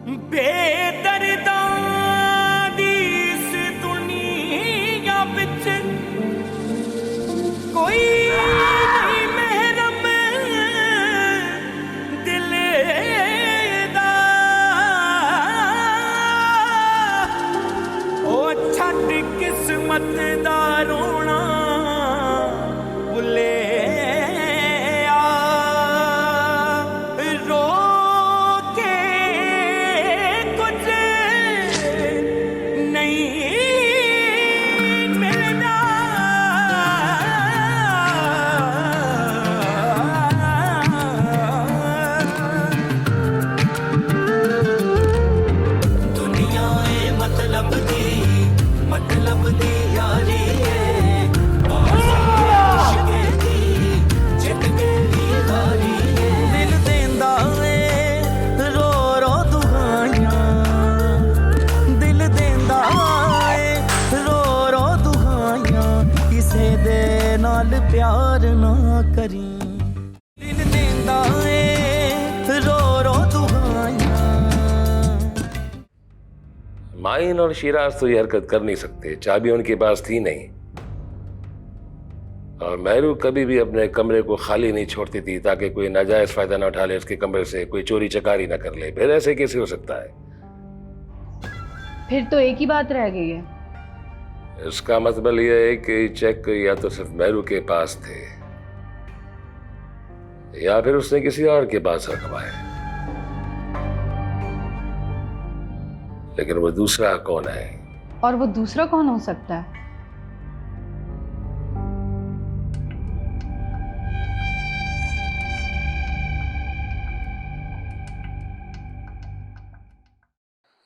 बेदर्दां दी इस दुनिया विच कोई नहीं महरम दिल दा। ओ छड्ड किस्मत दा रोना भुले प्यार ना करी दिल देंदा ए रो रो दुआयां। माइन और शिराज तो ये हरकत कर नहीं सकते, चाबी उनके पास थी नहीं। और महरू कभी भी अपने कमरे को खाली नहीं छोड़ती थी ताकि कोई नाजायज फायदा ना उठा ले, उसके कमरे से कोई चोरी चकारी ना कर ले। फिर ऐसे कैसे हो सकता है? फिर तो एक ही बात रह गई है। इसका मतलब यह है कि चेक या तो सिर्फ महरू के पास थे या फिर उसने किसी और के पास रखवाए। लेकिन वो दूसरा कौन है? और वो दूसरा कौन हो सकता है?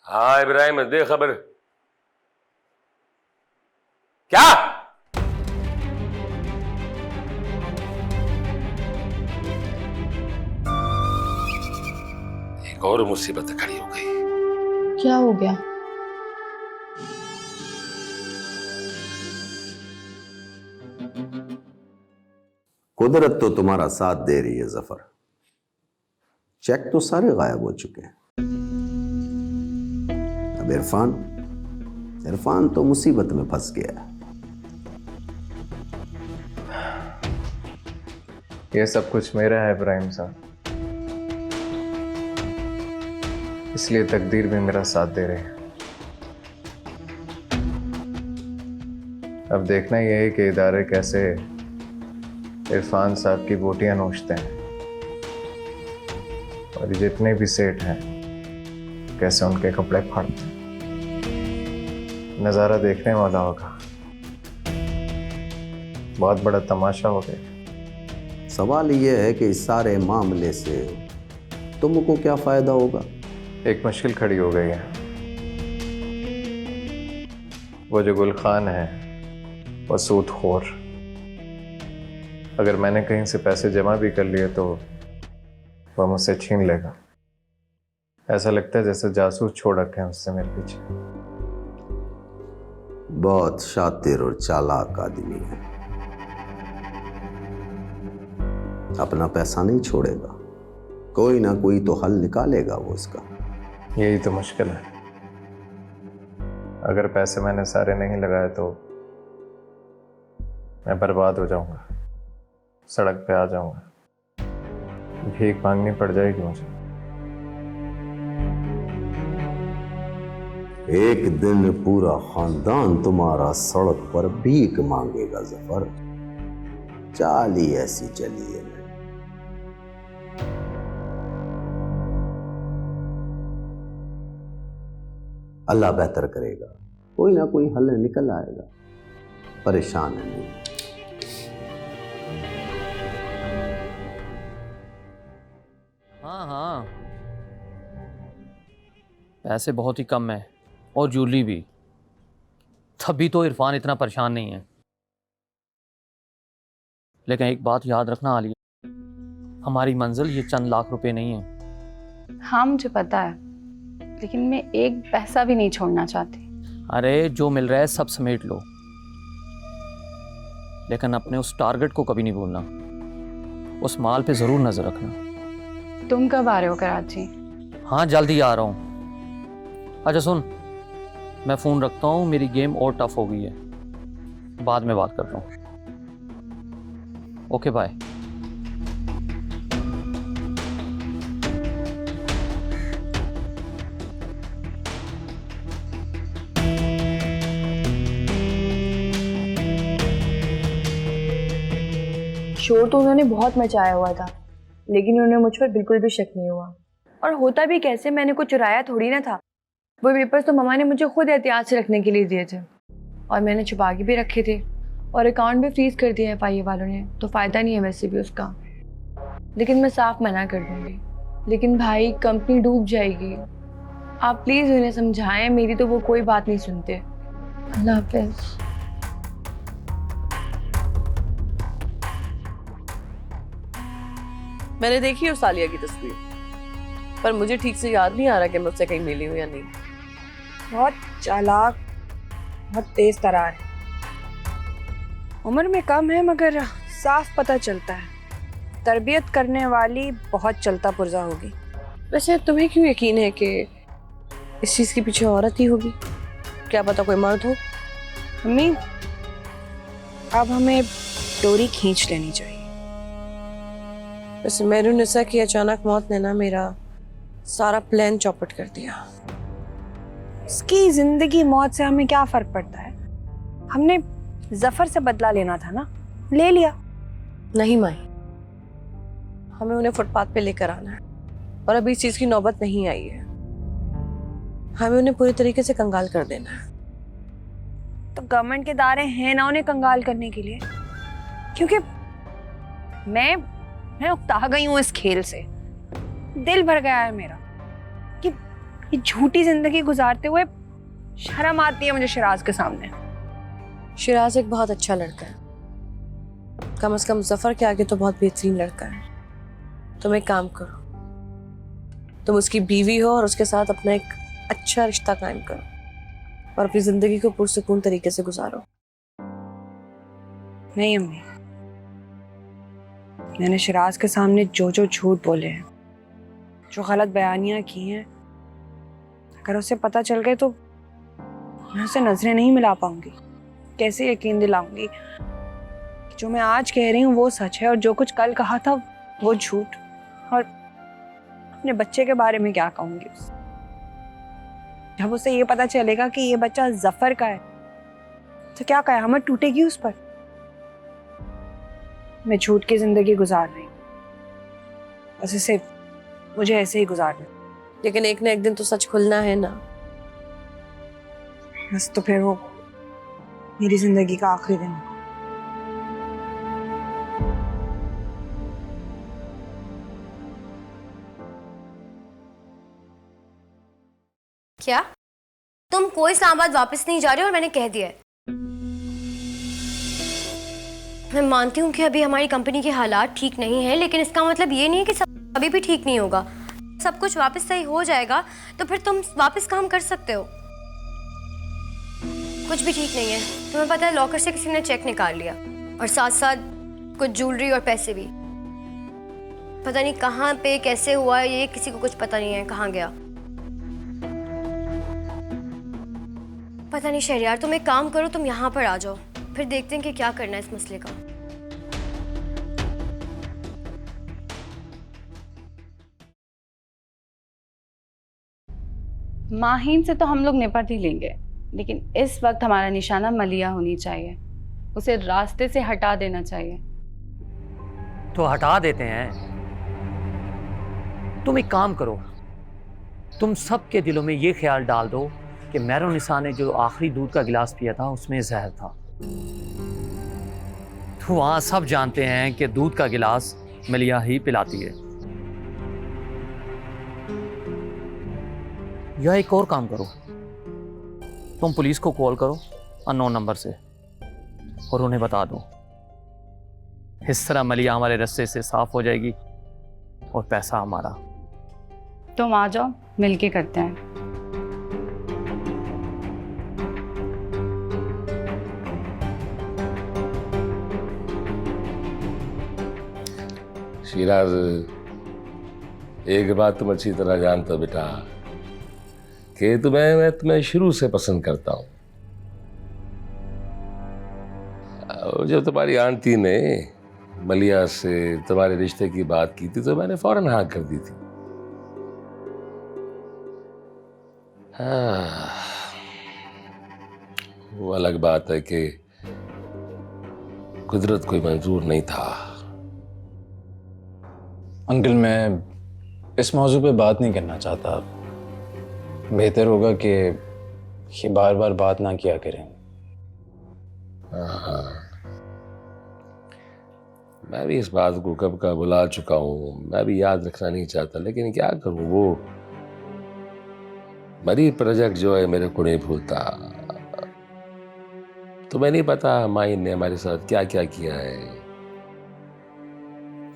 हाँ इब्राहिम, दे खबर। क्या? एक और मुसीबत खड़ी हो गई। क्या हो गया? कुदरत तो तुम्हारा साथ दे रही है जफर। चेक तो सारे गायब हो चुके हैं। अब इरफान तो मुसीबत में फंस गया है। ये सब कुछ मेरा है इब्राहिम साहब, इसलिए तकदीर भी मेरा साथ दे रही है। अब देखना यह है कि इदारे कैसे इरफान साहब की बोटियां नोचते हैं और जितने भी सेठ हैं कैसे उनके कपड़े फाड़ते हैं। नज़ारा देखने वाला होगा, बहुत बड़ा तमाशा हो गया। सवाल यह है कि इस सारे मामले से तुमको क्या फायदा होगा? एक मुश्किल खड़ी हो गई है। वो जो गुलखान है वो सूदखोर, अगर मैंने कहीं से पैसे जमा भी कर लिए तो वह मुझसे छीन लेगा। ऐसा लगता है जैसे जासूस छोड़ रखे हैं उससे मेरे पीछे। बहुत शातिर और चालाक आदमी है, अपना पैसा नहीं छोड़ेगा। कोई ना कोई तो हल निकालेगा वो उसका। यही तो मुश्किल है। अगर पैसे मैंने सारे नहीं लगाए तो मैं बर्बाद हो जाऊंगा, सड़क पे आ जाऊंगा, भीख मांगनी पड़ जाएगी मुझे। एक दिन पूरा खानदान तुम्हारा सड़क पर भीख मांगेगा जफर। चाल ही ऐसी चली है। अल्लाह बेहतर करेगा, कोई ना कोई हल निकल आएगा। परेशान है नहीं। हाँ, पैसे बहुत ही कम है और ज्वेलरी भी, तभी तो इरफान इतना परेशान नहीं है। लेकिन एक बात याद रखना आलिया, हमारी मंजिल ये चंद लाख रुपए नहीं है। हाँ मुझे पता है, लेकिन मैं एक पैसा भी नहीं छोड़ना चाहती। अरे जो मिल रहा है सब समेट लो, लेकिन अपने उस टारगेट को कभी नहीं भूलना। उस माल पे जरूर नजर रखना। तुम कब आ रहे हो कराची? हाँ जल्दी आ रहा हूँ। अच्छा सुन, मैं फ़ोन रखता हूँ, मेरी गेम और टफ हो गई है, बाद में बात करता हूँ। Okay bye. शोर तो उन्होंने बहुत मचाया हुआ था, लेकिन उन्हें मुझ पर बिल्कुल भी शक नहीं हुआ। और होता भी कैसे, मैंने कुछ चुराया थोड़ी ना था। वो पेपर्स तो मम्मा ने मुझे खुद एहतियात से रखने के लिए दिए थे, और मैंने छुपा के भी रखे थे, और अकाउंट भी फ्रीज कर दिया है FIA वालों ने, तो फ़ायदा नहीं है वैसे भी उसका। लेकिन मैं साफ मना कर दूंगी। लेकिन भाई, कंपनी डूब जाएगी। आप प्लीज़ उन्हें समझाएं, मेरी तो वो कोई बात नहीं सुनते। अल्लाह हाफ़िज़। मैंने देखी उस आलिया की तस्वीर, पर मुझे ठीक से याद नहीं आ रहा कि मैं उससे कहीं मिली हूँ या नहीं। बहुत चालाक, बहुत तेज तरार है। उम्र में कम है मगर साफ पता चलता है। तरबियत करने वाली बहुत चलता पुर्जा होगी। वैसे तुम्हें क्यों यकीन है कि इस चीज के पीछे औरत ही होगी? क्या पता कोई मर्द हो। मम्मी, अब हमें डोरी खींच लेनी चाहिए। वैसे मेहरुन्निसा की अचानक मौत ने ना मेरा सारा प्लान चौपट कर दिया। उसकी जिंदगी मौत से हमें क्या फर्क पड़ता है? हमने जफर से बदला लेना था ना, ले लिया। नहीं माही, हमें उन्हें फुटपाथ पे लेकर आना है, और अभी इस चीज की नौबत नहीं आई है। हमें उन्हें पूरी तरीके से कंगाल कर देना है। तो गवर्नमेंट के दायरे हैं ना उन्हें कंगाल करने के लिए, क्योंकि मैं उकता गई हूँ इस खेल से। दिल भर गया है मेरा कि ये झूठी जिंदगी गुजारते हुए शर्म आती है मुझे शिराज के सामने। शिराज एक बहुत अच्छा लड़का है, कम से कम जफर के आगे तो बहुत बेहतरीन लड़का है। तुम एक काम करो, तुम उसकी बीवी हो और उसके साथ अपना एक अच्छा रिश्ता कायम करो और अपनी जिंदगी को पुरसुकून तरीके से गुजारो। नहीं अम्मी, मैंने शिराज के सामने जो जो झूठ बोले हैं, जो गलत बयानियां की हैं, अगर उसे पता चल गए तो मैं उसे नजरें नहीं मिला पाऊंगी। कैसे यकीन दिलाऊंगी कि जो मैं आज कह रही हूँ वो सच है और जो कुछ कल कहा था वो झूठ? और अपने बच्चे के बारे में क्या कहूंगी? जब उसे ये पता चलेगा कि ये बच्चा जफर का है तो क्या कयामत टूटेगी उस पर। मैं झूठ की जिंदगी गुजार रही हूँ, बस इसे मुझे ऐसे ही गुजारना। लेकिन एक न एक दिन तो सच खुलना है ना। बस तो फिर वो मेरी जिंदगी का आखिरी दिन। क्या तुम कोई इस्लामाबाद वापस नहीं जा रहे हो? और मैंने कह दिया है। मैं मानती हूँ कि अभी हमारी कंपनी के हालात ठीक नहीं है, लेकिन इसका मतलब ये नहीं है कि सब अभी भी ठीक नहीं होगा। सब कुछ वापस सही हो जाएगा तो फिर तुम वापस काम कर सकते हो। कुछ भी ठीक नहीं है। तुम्हें पता है, लॉकर से किसी ने चेक निकाल लिया और साथ साथ कुछ ज्वेलरी और पैसे भी। पता नहीं कहाँ पे कैसे हुआ, ये किसी को कुछ पता नहीं है कहाँ गया। पता नहीं शहरयार, तुम एक काम करो, तुम यहाँ पर आ जाओ, फिर देखते हैं कि क्या करना है इस मसले का। माहीन से तो हम लोग निपट ही लेंगे, लेकिन इस वक्त हमारा निशाना मलिया होनी चाहिए। उसे रास्ते से हटा देना चाहिए। तो हटा देते हैं। तुम एक काम करो, तुम सबके दिलों में ये ख्याल डाल दो कि मेहरुन्निसा ने जो आखिरी दूध का गिलास पिया था उसमें जहर था। तो वहां सब जानते हैं कि दूध का गिलास मलिया ही पिलाती है। या एक और काम करो, तुम पुलिस को कॉल करो अननोन नंबर से और उन्हें बता दो। इस तरह मलिया हमारे रास्ते से साफ हो जाएगी और पैसा हमारा। तुम आ जाओ, मिलके करते हैं। शिराज, एक बात तुम अच्छी तरह जानते हो बेटा, कि मैं तुम्हें शुरू से पसंद करता हूँ। और जब तुम्हारी आंटी ने मलिया से तुम्हारे रिश्ते की बात की थी तो मैंने फौरन हाँ कर दी थी। हाँ, वो अलग बात है कि कुदरत कोई मंजूर नहीं था। अंकल, मैं इस मौजू पे बात नहीं करना चाहता। बेहतर होगा कि ये बार बार बात ना किया करें। हाँ, मैं भी इस बात को कब का बुला चुका हूँ, मैं भी याद रखना नहीं चाहता, लेकिन क्या करूँ, वो मरी प्रोजेक्ट जो है मेरे को नहीं भूलता। तुम्हें नहीं पता माइन ने हमारे साथ क्या क्या किया है।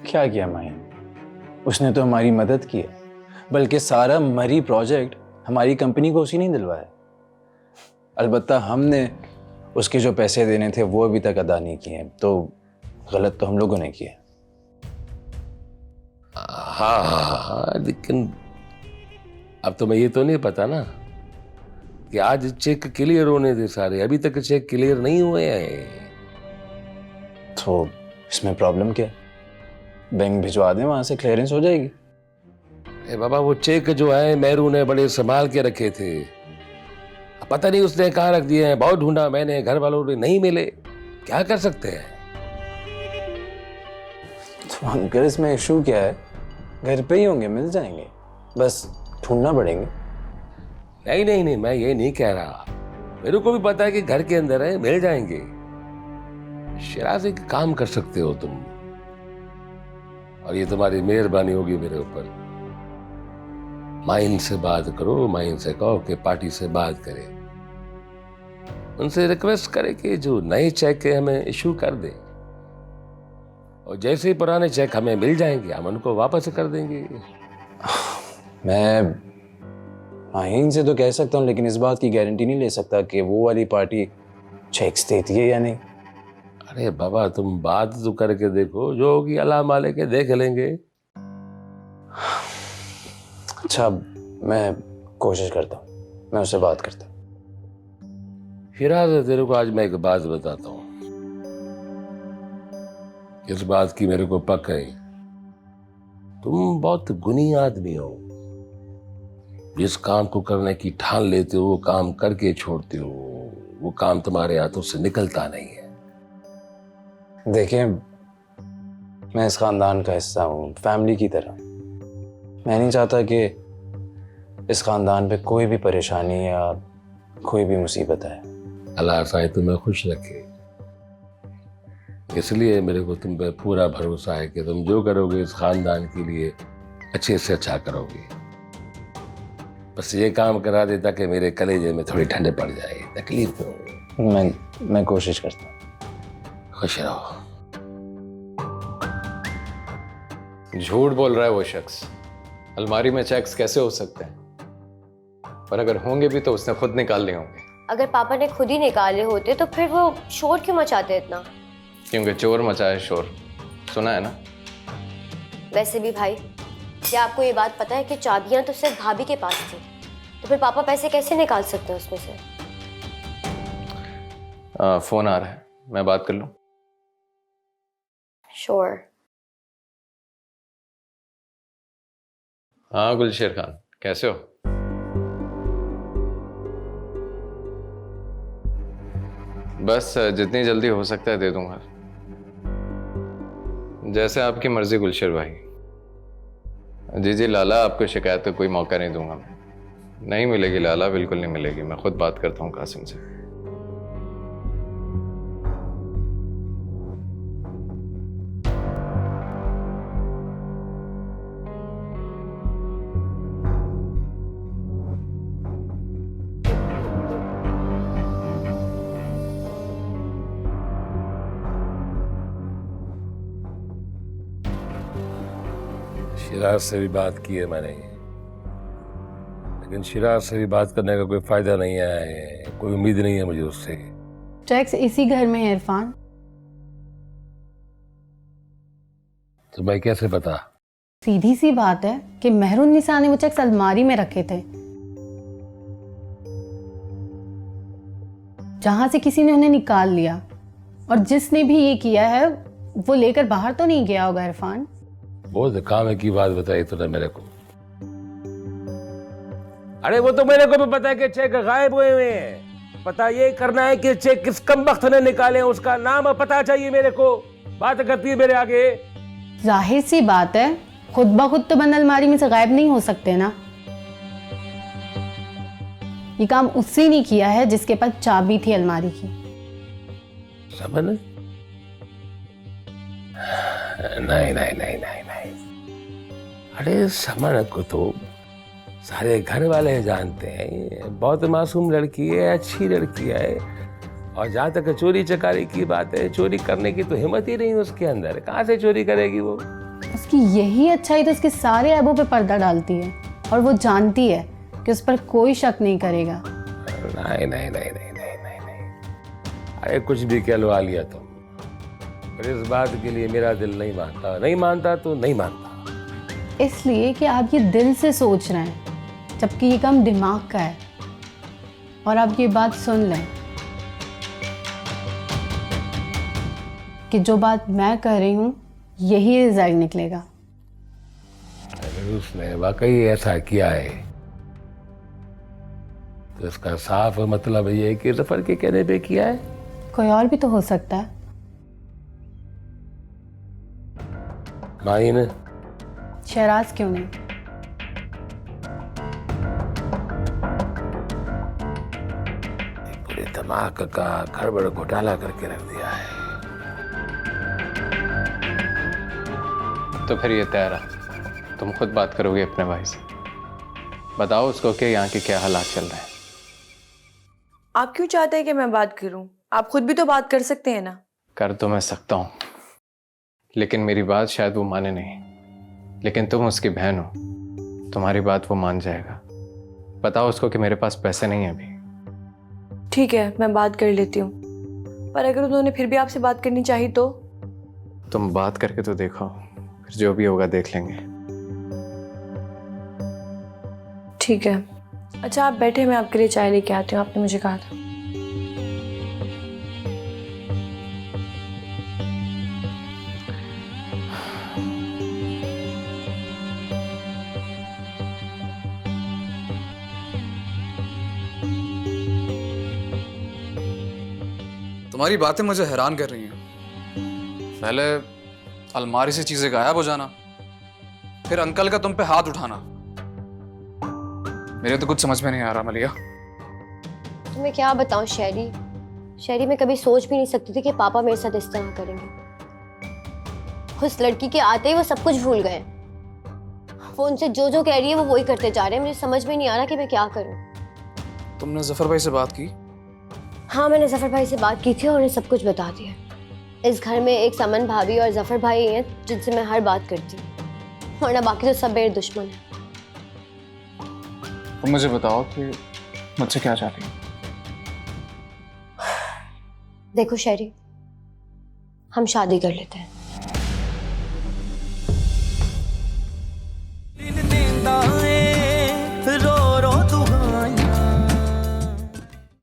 क्या किया माइन? उसने तो हमारी मदद की है, बल्कि सारा मरी प्रोजेक्ट हमारी कंपनी को उसी ने दिलवाया। अलबत्ता हमने उसके जो पैसे देने थे वो अभी तक अदा नहीं किए, तो गलत तो हम लोगों ने किया। हाँ, लेकिन अब तुम्हें ये तो नहीं पता ना कि आज चेक क्लियर होने थे सारे, अभी तक चेक क्लियर नहीं हुए हैं। तो इसमें प्रॉब्लम क्या है? बैंक भिजवा दें, वहां से क्लियरेंस हो जाएगी। बाबा, वो चेक जो है मेरू ने बड़े संभाल के रखे थे, पता नहीं उसने कहाँ रख दिए हैं। बहुत ढूंढा मैंने, घर वालों ने नहीं मिले, क्या कर सकते हैं। तो अंकल, इसमें इशू क्या है? घर पे ही होंगे, मिल जाएंगे, बस ढूंढना पड़ेंगे। नहीं नहीं नहीं, मैं ये नहीं कह रहा, मेरे को भी पता है कि घर के अंदर है, मिल जाएंगे। शिराज, एक काम कर सकते हो तुम, और ये तुम्हारी मेहरबानी होगी मेरे ऊपर। माइन से बात करो, माइन से कहो कि पार्टी से बात करे, उनसे रिक्वेस्ट करे कि जो नए चेक है हमें इशू कर दे, और जैसे ही पुराने चेक हमें मिल जाएंगे हम उनको वापस कर देंगे। मैं माहीन से तो कह सकता हूँ, लेकिन इस बात की गारंटी नहीं ले सकता कि वो वाली पार्टी चेक्स देती है या नहीं। अरे बाबा, तुम बात तो करके देखो, जो होगी अल्लाह माले के देख लेंगे। अच्छा, मैं कोशिश करता हूँ, मैं उससे बात करता हूँ। शिराज, तेरे को आज मैं एक बात बताता हूँ, इस बात की मेरे को पक है, तुम बहुत गुनी आदमी हो। जिस काम को करने की ठान लेते हो वो काम करके छोड़ते हो, वो काम तुम्हारे हाथों से निकलता नहीं है। देखिए, मैं इस खानदान का हिस्सा हूँ, फैमिली की तरह। मैं नहीं चाहता कि इस खानदान पे कोई भी परेशानी या कोई भी मुसीबत आए। अल्लाह साईं तुम्हें खुश रखे, इसलिए मेरे को तुम पे पूरा भरोसा है कि तुम जो करोगे इस खानदान के लिए अच्छे से अच्छा करोगे। बस ये काम करा देता कि मेरे कलेजे में थोड़ी ठंड पड़ जाए, तकलीफ हो। मैं कोशिश करता हूँ। खुश रहो। झूठ बोल रहा है वो शख्स। अलमारी में चेक्स कैसे हो सकते हैं? और अगर होंगे भी तो उसने खुद निकाल लिए होंगे। अगर पापा ने खुद ही निकाले होते तो फिर वो शोर क्यों मचाते इतना? क्योंकि चोर मचाए शोर, सुना है ना? वैसे भी भाई, क्या आपको ये बात पता है कि चाबियां तो सिर्फ भाभी के पास थी, तो फिर पापा पैसे कैसे निकाल सकते हैं उसमें से? फोन आ रहा है, मैं बात कर लूं? श्योर। हाँ गुलशेर खान, कैसे हो? बस जितनी जल्दी हो सकता है दे दूंगा। जैसे आपकी मर्जी गुलशेर भाई। जी जी लाला, आपको शिकायत का कोई मौका नहीं दूंगा मैं। नहीं मिलेगी लाला, बिल्कुल नहीं मिलेगी। मैं खुद बात करता हूँ कासिम से। शिराज से भी बात की है मैंने, लेकिन शिराज से भी बात करने का कोई फायदा नहीं है, कोई उम्मीद नहीं है मुझे उससे। चेक्स इसी घर में है इरफान। तुम्हें कैसे पता? सीधी सी बात है कि मेहरुन निसा ने वो चेक्स अलमारी में रखे थे। जहाँ से किसी ने उन्हें निकाल लिया, और जिसने भी ये किया है वो लेकर बाहर तो नहीं गया होगा इरफान? बहुत काम की बात बताई तूने मेरे को। अरे वो तो मेरे को भी पता है कि चेक गायब हुए हुए हैं। पता ये करना है कि चेक किस कमबख्त ने निकाले, उसका नाम पता चाहिए मेरे को। बात करती है मेरे आगे। जाहिर सी बात है, खुद ब खुद तो बंद अलमारी में से गायब नहीं हो सकते ना। ये काम उससे नहीं किया है जिसके पास चाबी थी अलमारी की। समझ? नहीं नहीं नहीं नहीं नहीं। अरे समन को तो सारे घर वाले जानते हैं, बहुत मासूम लड़की है, अच्छी लड़की है। और जहाँ तक चोरी चकारी की बात है, चोरी करने की तो हिम्मत ही नहीं उसके अंदर। कहाँ से चोरी करेगी वो? उसकी यही अच्छाई तो उसके सारे ऐबों पे पर्दा डालती है, और वो जानती है कि उस पर कोई शक नहीं करेगा। नहीं नहीं नहीं नहीं नहीं नहीं नहीं। अरे कुछ भी कह लो आलिया तुम, पर इस बात के लिए मेरा दिल नहीं मानता। नहीं मानता तो नहीं मानता। इसलिए कि आप ये दिल से सोच रहे हैं, जबकि ये काम दिमाग का है। और आप ये बात सुन लें कि जो बात मैं कह रही हूँ यही रिजल्ट निकलेगा। अगर उसने वाकई ऐसा किया है तो इसका साफ मतलब ये है कि जफर के कहने पे किया है। कोई और भी तो हो सकता है। माइन शहराज क्यों नहीं? पूरे दिमाग का गड़बड़ घोटाला करके रख दिया है। तो फिर ये तय रहा, तुम खुद बात करोगे अपने भाई से। बताओ उसको कि यहाँ के क्या हालात चल रहे हैं। आप क्यों चाहते हैं कि मैं बात करूं? आप खुद भी तो बात कर सकते हैं ना। कर तो मैं सकता हूँ, लेकिन मेरी बात शायद वो माने नहीं। लेकिन तुम उसकी बहन हो, तुम्हारी बात वो मान जाएगा। बताओ उसको कि मेरे पास पैसे नहीं है अभी। ठीक है, मैं बात कर लेती हूँ, पर अगर उन्होंने फिर भी आपसे बात करनी चाहिए तो? तुम बात करके तो देखो, फिर जो भी होगा देख लेंगे। ठीक है, अच्छा आप बैठे, मैं आपके लिए चाय लेके आती हूँ, आपने मुझे कहा था। तुम्हारी बातें मुझे हैरान कर रही हैं। पहले अलमारी से चीजें गायब हो जाना, फिर अंकल का तुम पे हाथ उठाना। मेरे तो कुछ समझ में नहीं आ रहा मलिया। तुम्हें क्या बताऊं शहरी, मैं कभी सोच भी नहीं सकती थी कि पापा मेरे साथ इस तरह करेंगे। उस लड़की के आते ही वो सब कुछ भूल गए। वो उनसे जो जो कह रही है वो वही करते जा रहे हैं। मुझे समझ में नहीं आ रहा कि मैं क्या करूं। तुमने जफर भाई से बात की? हाँ, मैंने जफर भाई से बात की थी और उन्हें सब कुछ बता दिया। इस घर में एक समन भाभी और जफर भाई हैं जिनसे मैं हर बात करती हूँ, वरना बाकी तो सब मेरे दुश्मन हैं। तुम मुझे बताओ कि मुझसे क्या चाहती हो? देखो शहरी, हम शादी कर लेते हैं।